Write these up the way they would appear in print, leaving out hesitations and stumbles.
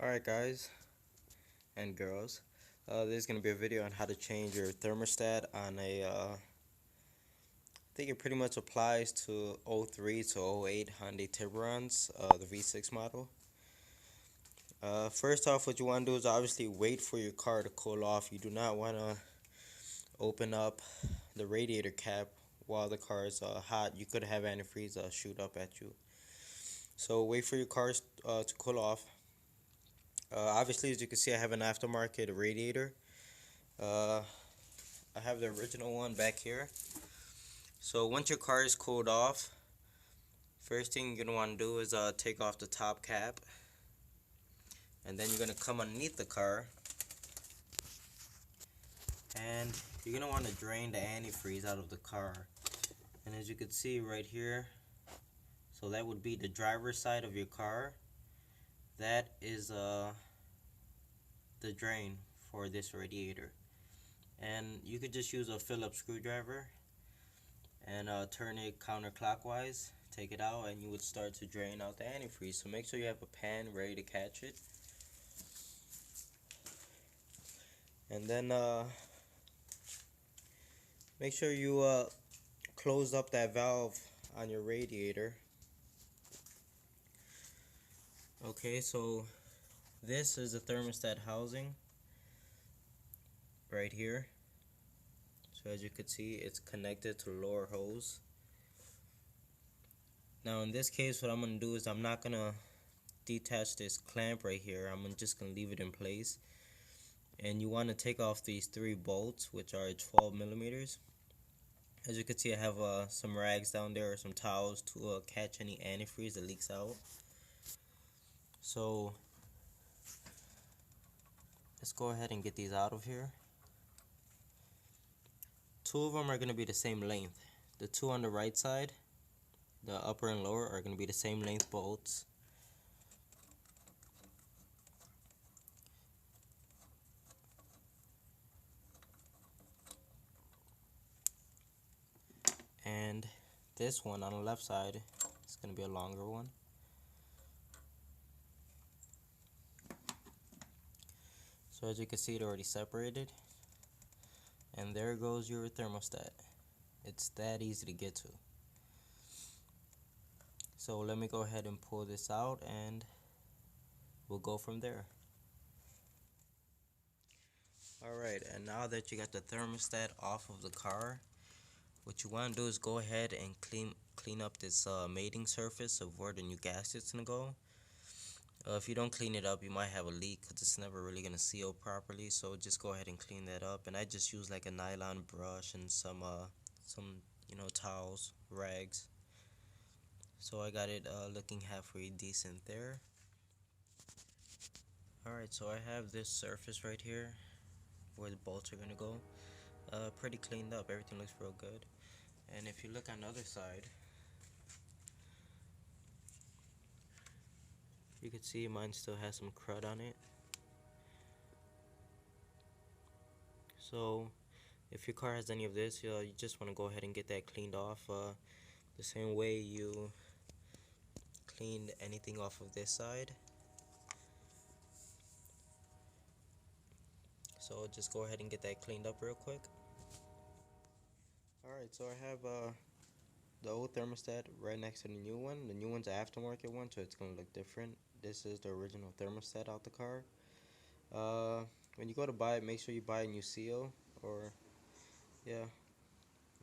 Alright guys and girls, this is going to be a video on how to change your thermostat on I think it pretty much applies to '03 to '08 Hyundai Tiburons, the V6 model. First off, what you want to do is obviously wait for your car to cool off. You do not want to open up the radiator cap while the car is hot. You could have antifreeze shoot up at you. So wait for your cars to cool off. Obviously, as you can see, I have an aftermarket radiator. I have the original one back here. So once your car is cooled off, first thing you're going to want to do is take off the top cap. And then you're going to come underneath the car. And you're going to want to drain the antifreeze out of the car. And as you can see right here, so that would be the driver's side of your car. That is the drain for this radiator. And you could just use a Phillips screwdriver and turn it counterclockwise, take it out, and you would start to drain out the antifreeze. So make sure you have a pan ready to catch it. And then make sure you close up that valve on your radiator. Okay, so this is the thermostat housing right here. So as you can see, it's connected to the lower hose. Now in this case, what I'm going to do is I'm not going to detach this clamp right here. I'm just going to leave it in place. And you want to take off these 3 bolts, which are 12 millimeters. As you can see, I have some rags down there, or some towels to catch any antifreeze that leaks out. So let's go ahead and get these out of here. 2 of them are going to be the same length. The 2 on the right side, the upper and lower, are going to be the same length bolts. And this one on the left side is going to be a longer one. So as you can see, it already separated. And there goes your thermostat. It's that easy to get to. So let me go ahead and pull this out and we'll go from there. Alright, and now that you got the thermostat off of the car, what you want to do is go ahead and clean up this mating surface of where the new gasket's going to go. If you don't clean it up, you might have a leak because it's never really going to seal properly. So just go ahead and clean that up. And I just use like a nylon brush and some towels, rags. So I got it looking halfway decent there. Alright, so I have this surface right here where the bolts are going to go. Pretty cleaned up. Everything looks real good. And if you look on the other side, you can see mine still has some crud on it. So if your car has any of this, you just want to go ahead and get that cleaned off the same way you cleaned anything off of this side. So just go ahead and get that cleaned up real quick. Alright, so I have the old thermostat right next to the new one. The new one's an aftermarket one, so it's going to look different. This is the original thermostat out the car. When you go to buy it, make sure you buy a new seal, or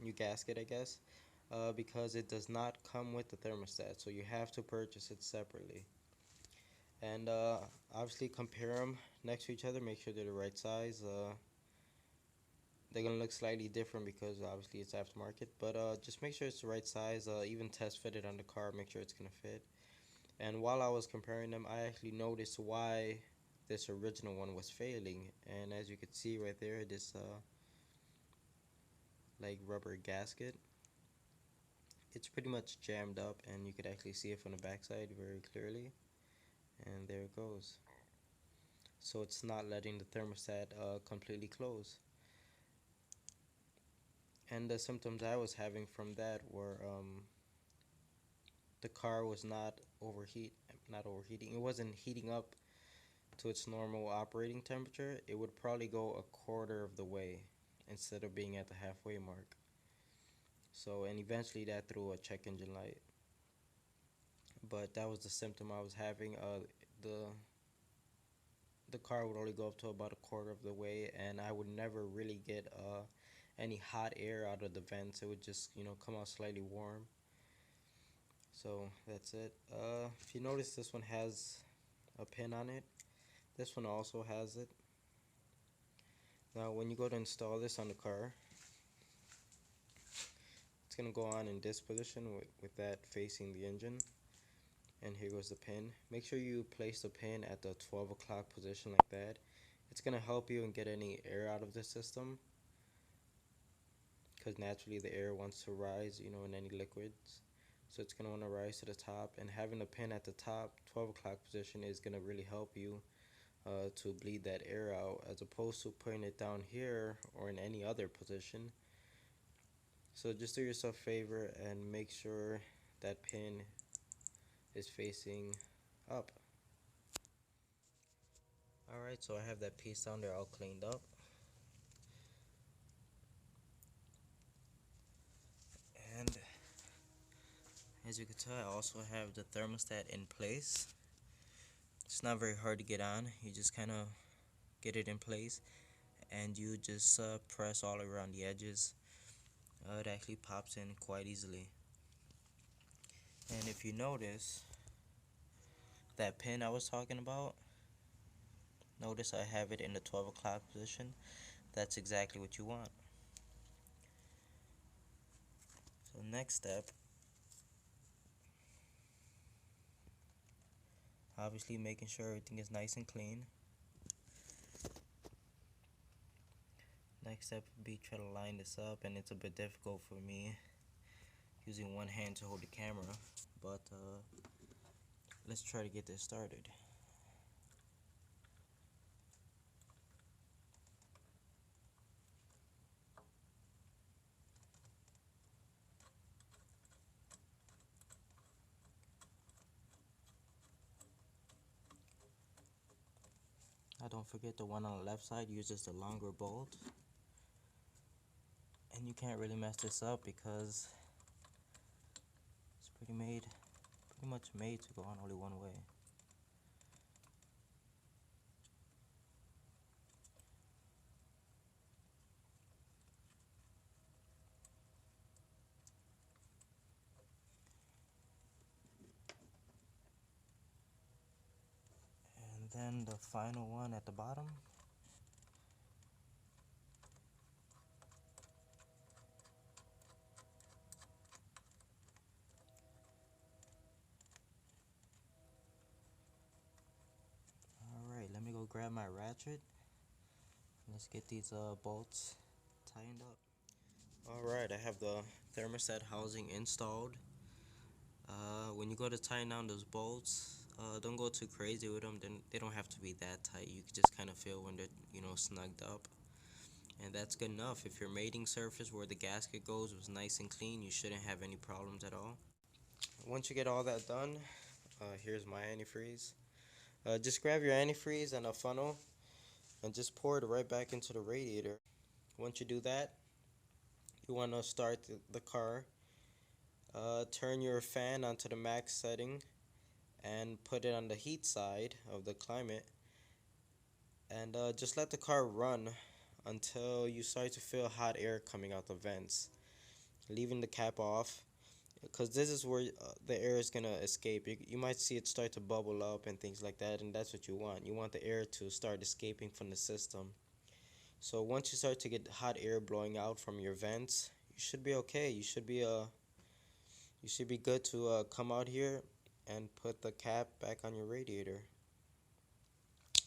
new gasket, I guess, because it does not come with the thermostat, so you have to purchase it separately. And obviously compare them next to each other, make sure they're the right size. They're gonna look slightly different because obviously it's aftermarket, but just make sure it's the right size. Even test fit it on the car, make sure it's gonna fit. And while I was comparing them, I actually noticed why this original one was failing. And as you can see right there, this like rubber gasket, it's pretty much jammed up, and you could actually see it from the backside very clearly. And there it goes. So it's not letting the thermostat completely close. And the symptoms I was having from that were the car was not overheating. It wasn't heating up to its normal operating temperature, it would probably go a quarter of the way instead of being at the halfway mark. So, and eventually that threw a check engine light. But that was the symptom I was having. The the car would only go up to about a quarter of the way, and I would never really get any hot air out of the vents. It would just, come out slightly warm. So that's it. If you notice, this one has a pin on it. This one also has it. Now, when you go to install this on the car, it's going to go on in this position with that facing the engine. And here goes the pin. Make sure you place the pin at the 12 o'clock position like that. It's going to help you and get any air out of the system, because naturally the air wants to rise, in any liquids. So it's going to want to rise to the top, and having the pin at the top 12 o'clock position is going to really help you to bleed that air out, as opposed to putting it down here or in any other position. So just do yourself a favor and make sure that pin is facing up. Alright, so I have that piece down there all cleaned up. And as you can tell, I also have the thermostat in place. It's not very hard to get on. You just kind of get it in place, and you just press all around the edges. It actually pops in quite easily. And if you notice, that pin I was talking about, notice I have it in the 12 o'clock position. That's exactly what you want. So next step, obviously making sure everything is nice and clean. Next step would be try to line this up, and it's a bit difficult for me using one hand to hold the camera, but let's try to get this started. Now don't forget, the one on the left side uses the longer bolt, and you can't really mess this up because it's pretty much made to go on only one way. And then the final one at the bottom. Alright, let me go grab my ratchet. Let's get these bolts tightened up. Alright, I have the thermostat housing installed. When you go to tighten down those bolts, don't go too crazy with them. Then they don't have to be that tight. You can just kind of feel when they're, snugged up. And that's good enough. If your mating surface where the gasket goes was nice and clean, you shouldn't have any problems at all. Once you get all that done, here's my antifreeze. Just grab your antifreeze and a funnel and just pour it right back into the radiator. Once you do that, you want to start the car. Turn your fan onto the max setting and put it on the heat side of the climate, and just let the car run until you start to feel hot air coming out the vents, leaving the cap off, because this is where the air is going to escape. You might see it start to bubble up and things like that, and that's what you want. You want the air to start escaping from the system. So once you start to get hot air blowing out from your vents, you should be okay. You should be good to come out here and put the cap back on your radiator.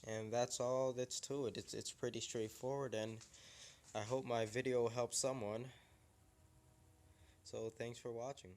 And that's all that's to it. It's pretty straightforward, and I hope my video helps someone. So thanks for watching.